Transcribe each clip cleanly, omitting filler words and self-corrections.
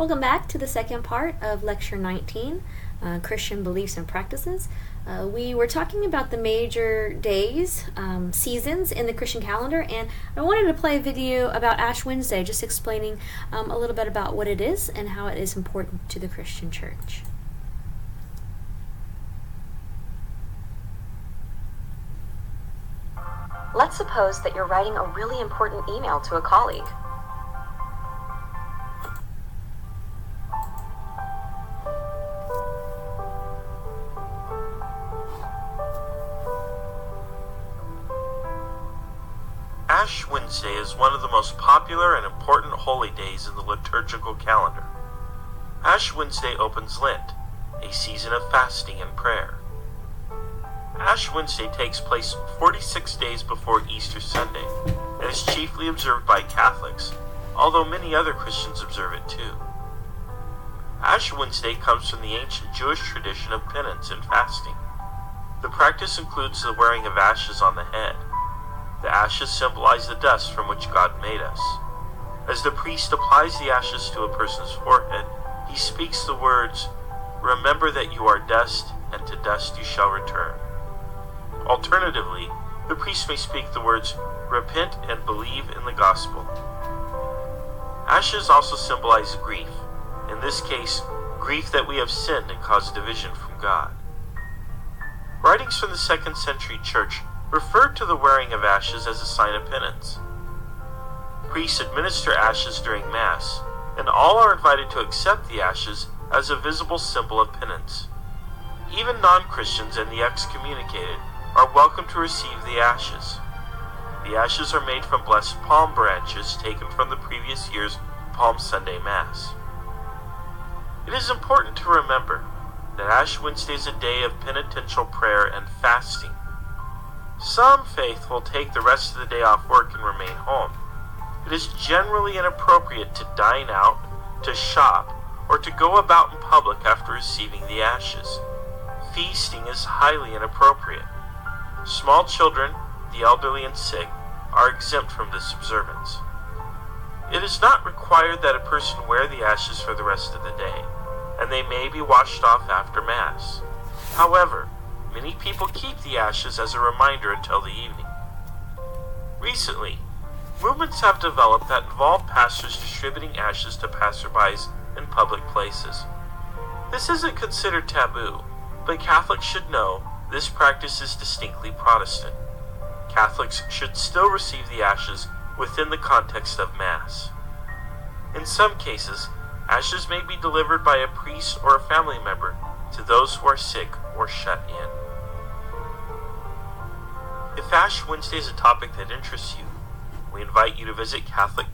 Welcome back to the second part of Lecture 19, Christian Beliefs and Practices. We were talking about the major days, seasons in the Christian calendar, and I wanted to play a video about Ash Wednesday, just explaining a little bit about what it is and how it is important to the Christian church. Let's suppose that you're writing a really important email to a colleague. Ash Wednesday is one of the most popular and important holy days in the liturgical calendar. Ash Wednesday opens Lent, a season of fasting and prayer. Ash Wednesday takes place 46 days before Easter Sunday and is chiefly observed by Catholics, although many other Christians observe it too. Ash Wednesday comes from the ancient Jewish tradition of penance and fasting. The practice includes the wearing of ashes on the head. The ashes symbolize the dust from which God made us. As the priest applies the ashes to a person's forehead, he speaks the words, "Remember that you are dust, and to dust you shall return." Alternatively, the priest may speak the words, "Repent and believe in the gospel." Ashes also symbolize grief, in this case, grief that we have sinned and caused division from God. Writings from the 2nd century church referred to the wearing of ashes as a sign of penance. Priests administer ashes during Mass, and all are invited to accept the ashes as a visible symbol of penance. Even non-Christians and the excommunicated are welcome to receive the ashes. The ashes are made from blessed palm branches taken from the previous year's Palm Sunday Mass. It is important to remember that Ash Wednesday is a day of penitential prayer and fasting. Some faithful take the rest of the day off work and remain home. It is generally inappropriate to dine out, to shop, or to go about in public after receiving the ashes. Feasting is highly inappropriate. Small children, the elderly, and sick are exempt from this observance. It is not required that a person wear the ashes for the rest of the day, and they may be washed off after Mass. However, many people keep the ashes as a reminder until the evening. Recently, movements have developed that involve pastors distributing ashes to passerbys in public places. This isn't considered taboo, but Catholics should know this practice is distinctly Protestant. Catholics should still receive the ashes within the context of Mass. In some cases, ashes may be delivered by a priest or a family member to those who are sick or shut in. If Ash Wednesday is a topic that interests you, we invite you to visit Catholic.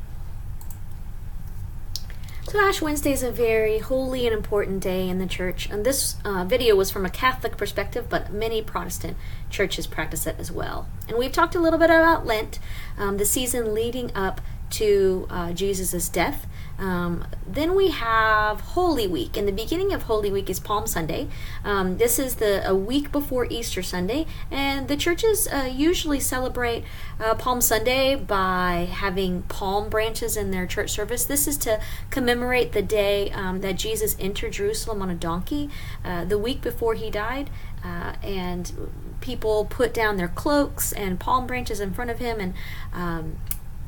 So Ash Wednesday is a very holy and important day in the church, and this video was from a Catholic perspective, but many Protestant churches practice it as well. And we've talked a little bit about Lent, the season leading up to Jesus' death. Then we have Holy Week, and the beginning of Holy Week is Palm Sunday. This is a week before Easter Sunday, and the churches usually celebrate Palm Sunday by having palm branches in their church service. This is to commemorate the day that Jesus entered Jerusalem on a donkey, the week before he died, and people put down their cloaks and palm branches in front of him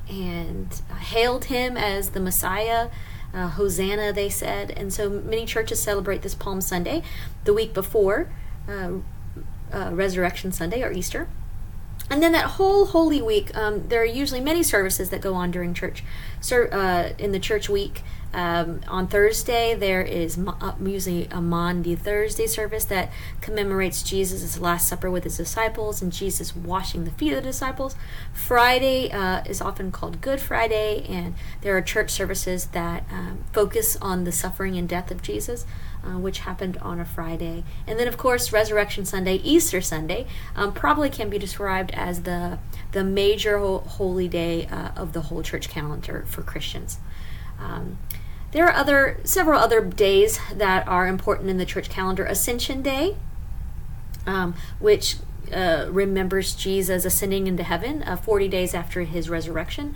and hailed him as the Messiah. Hosanna, they said. And so many churches celebrate this Palm Sunday, the week before Resurrection Sunday or Easter. And then that whole Holy Week, there are usually many services that go on during church. In the church week, on Thursday, there is usually a Maundy Thursday service that commemorates Jesus' Last Supper with his disciples and Jesus washing the feet of the disciples. Friday is often called Good Friday, and there are church services that focus on the suffering and death of Jesus, which happened on a Friday. And then, of course, Resurrection Sunday, Easter Sunday, probably can be described as the major holy day of the whole church calendar for Christians. There are several other days that are important in the church calendar. Ascension Day, which remembers Jesus ascending into heaven 40 days after his resurrection.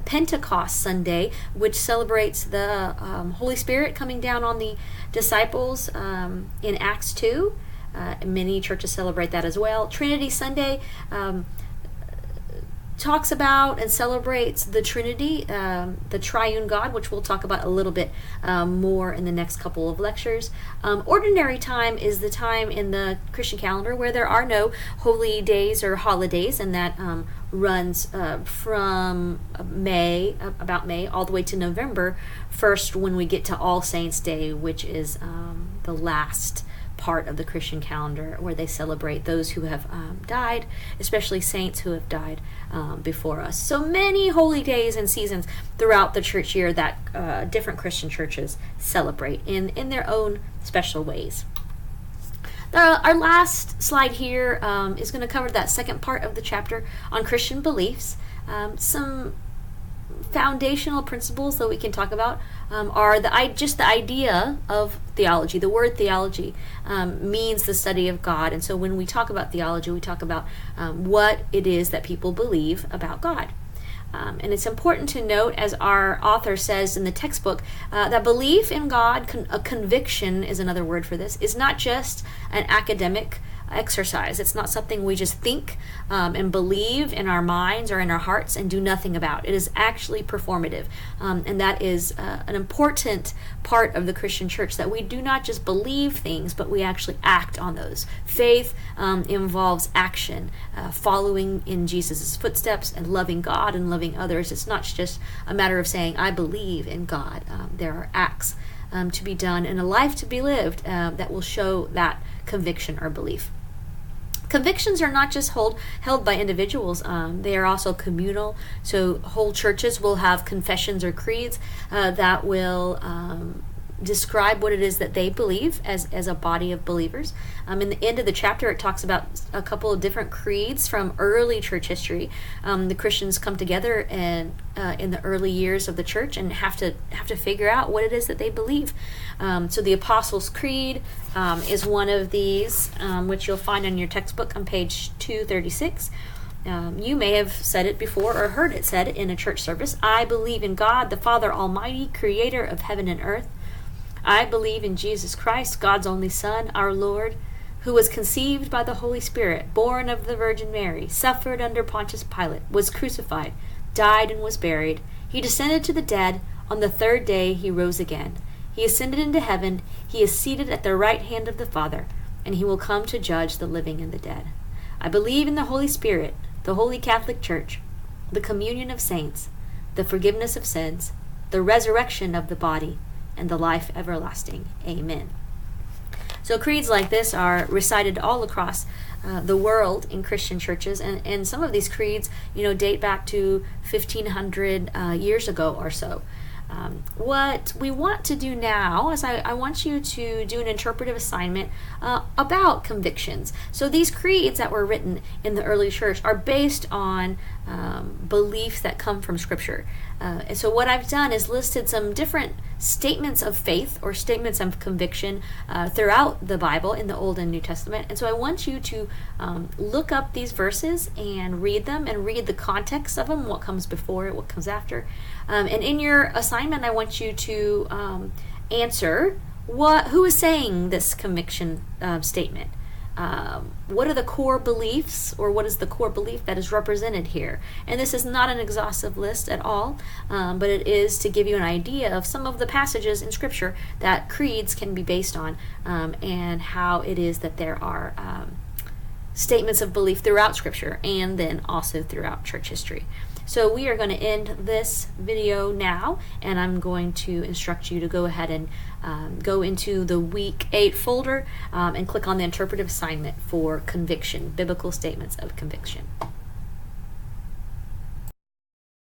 Pentecost Sunday, which celebrates the Holy Spirit coming down on the disciples in Acts 2. Many churches celebrate that as well. Trinity Sunday talks about and celebrates the Trinity, the triune God, which we'll talk about a little bit more in the next couple of lectures. Ordinary time is the time in the Christian calendar where there are no holy days or holidays, and that runs from about May, all the way to November 1st, when we get to All Saints Day, which is the last part of the Christian calendar where they celebrate those who have died, especially saints who have died before us. So many holy days and seasons throughout the church year that different Christian churches celebrate in their own special ways. Our last slide here is going to cover that second part of the chapter on Christian beliefs. Some foundational principles that we can talk about are just the idea of theology. The word theology means the study of God, and so when we talk about theology, we talk about what it is that people believe about God. And it's important to note, as our author says in the textbook, that belief in God, a conviction is another word for this, is not just an academic exercise. It's not something we just think and believe in our minds or in our hearts and do nothing about. It is actually performative, and that is an important part of the Christian church, that we do not just believe things, but we actually act on those. Faith involves action, following in Jesus' footsteps and loving God and loving others. It's not just a matter of saying, I believe in God. There are acts to be done and a life to be lived that will show that conviction or belief. Convictions are not just held by individuals. They are also communal. So whole churches will have confessions or creeds that will describe what it is that they believe as a body of believers. In the end of the chapter, it talks about a couple of different creeds from early church history. The Christians come together and in the early years of the church and have to figure out what it is that they believe. So the Apostles' Creed is one of these, which you'll find in your textbook on page 236. You may have said it before or heard it said in a church service. I believe in God, the Father Almighty, creator of heaven and earth. I believe in Jesus Christ, God's only Son, our Lord, who was conceived by the Holy Spirit, born of the Virgin Mary, suffered under Pontius Pilate, was crucified, died and was buried. He descended to the dead. On the third day he rose again. He ascended into heaven. He is seated at the right hand of the Father, and he will come to judge the living and the dead. I believe in the Holy Spirit, the Holy Catholic Church, the communion of saints, the forgiveness of sins, the resurrection of the body, and the life everlasting. Amen. So creeds like this are recited all across the world in Christian churches, and some of these creeds, date back to 1,500 years ago or so. What we want to do now is I want you to do an interpretive assignment about convictions. So these creeds that were written in the early church are based on beliefs that come from Scripture. And so what I've done is listed some different statements of faith or statements of conviction throughout the Bible in the Old and New Testament. And so I want you to look up these verses and read them and read the context of them, what comes before it, what comes after. And in your assignment, I want you to answer who is saying this conviction statement. What are the core beliefs, or what is the core belief that is represented here? And this is not an exhaustive list at all, but it is to give you an idea of some of the passages in Scripture that creeds can be based on, and how it is that there are statements of belief throughout Scripture and then also throughout church history. So we are going to end this video now, and I'm going to instruct you to go ahead and go into the Week 8 folder and click on the interpretive assignment for conviction, biblical statements of conviction.